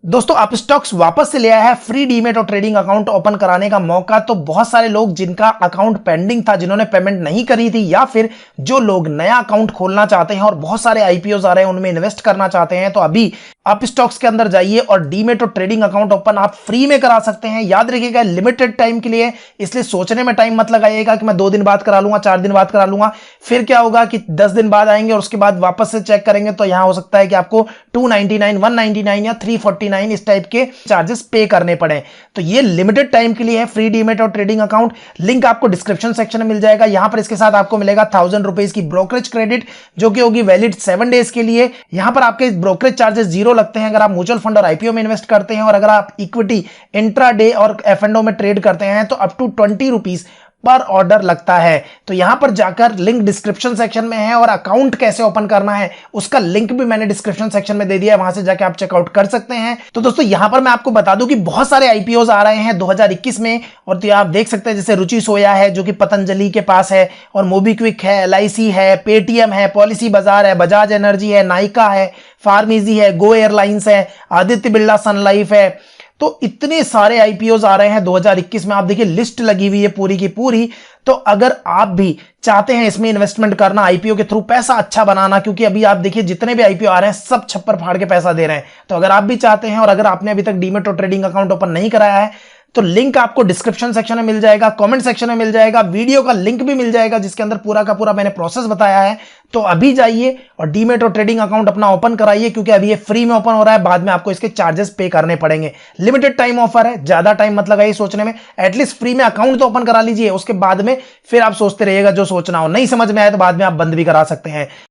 दोस्तों अपस्टॉक्स वापस से ले आया है फ्री डीमेट और ट्रेडिंग अकाउंट ओपन कराने का मौका। तो बहुत सारे लोग जिनका अकाउंट पेंडिंग था, जिन्होंने पेमेंट नहीं करी थी, या फिर जो लोग नया अकाउंट खोलना चाहते हैं और बहुत सारे आईपीओज आ रहे हैं उनमें इन्वेस्ट करना चाहते हैं, तो अभी अपस्टॉक्स के अंदर जाइए और डीमेट और ट्रेडिंग अकाउंट ओपन आप फ्री में करा सकते हैं। याद रखिएगा लिमिटेड टाइम के लिए, इसलिए सोचने में टाइम मत लगाइएगा कि मैं 2 दिन बाद करा लूंगा, 4 दिन बाद करा लूंगा। फिर क्या होगा कि 10 दिन बाद आएंगे और उसके बाद वापस से चेक करेंगे तो यहां हो सकता है कि आपको 299, 199 या 349 इस टाइप के चार्जेस पे करने पड़े। तो ये लिमिटेड टाइम के लिए है फ्री डीमेट और ट्रेडिंग अकाउंट। लिंक आपको डिस्क्रिप्शन सेक्शन में मिल जाएगा। यहां पर इसके साथ आपको मिलेगा 1000 रुपीज की ब्रोकरेज क्रेडिट, जो कि होगी वैलिड 7 डेज के लिए। यहां पर आपके ब्रोकरेज चार्जेस 0 लगते हैं अगर आप म्यूचुअल फंड और आईपीओ में इन्वेस्ट करते हैं, और अगर आप इक्विटी, इंट्राडे और एफ&ओ में ट्रेड करते हैं तो अप टू 20 रुपीज पर ऑर्डर लगता है। तो यहां पर जाकर लिंक डिस्क्रिप्शन सेक्शन में है, और अकाउंट कैसे ओपन करना है उसका लिंक भी मैंने डिस्क्रिप्शन सेक्शन में दे दिया है, वहां से जाकर आप चेकआउट कर सकते हैं। तो दोस्तों यहां पर मैं आपको बता दूं कि बहुत सारे आईपीओज आ रहे हैं 2021 में, और तो आप देख सकते हैं जैसे रुचि सोया है जो कि पतंजलि के पास है, और मोबीक्विक है, एलआईसी है, पेटीएम है, पॉलिसी बाजार है, बजाज एनर्जी है, नाइका है, फार्मीजी है, गो एयरलाइंस है, आदित्य बिरला सन लाइफ है। तो इतने सारे आईपीओज आ रहे हैं 2021 में। आप देखिए लिस्ट लगी हुई है पूरी की पूरी। तो अगर आप भी चाहते हैं इसमें इन्वेस्टमेंट करना, आईपीओ के थ्रू पैसा अच्छा बनाना, क्योंकि अभी आप देखिए जितने भी आईपीओ आ रहे हैं सब छप्पर फाड़ के पैसा दे रहे हैं। तो अगर आप भी चाहते हैं और अगर आपने अभी तक डीमेट और ट्रेडिंग अकाउंट ओपन नहीं कराया है, तो लिंक आपको डिस्क्रिप्शन सेक्शन में मिल जाएगा, कमेंट सेक्शन में मिल जाएगा, वीडियो का लिंक भी मिल जाएगा जिसके अंदर पूरा का पूरा मैंने प्रोसेस बताया है। तो अभी जाइए और डीमेट और ट्रेडिंग अकाउंट अपना ओपन कराइए, क्योंकि अभी ये फ्री में ओपन हो रहा है, बाद में आपको इसके चार्जेस पे करने पड़ेंगे। लिमिटेड टाइम ऑफर है, ज्यादा टाइम मत लगाइए सोचने में। एटलीस्ट फ्री में अकाउंट तो ओपन करा लीजिए, उसके बाद में फिर आप सोचते रहिएगा जो सोचना हो। नहीं समझ में आए तो बाद में आप बंद भी करा सकते हैं।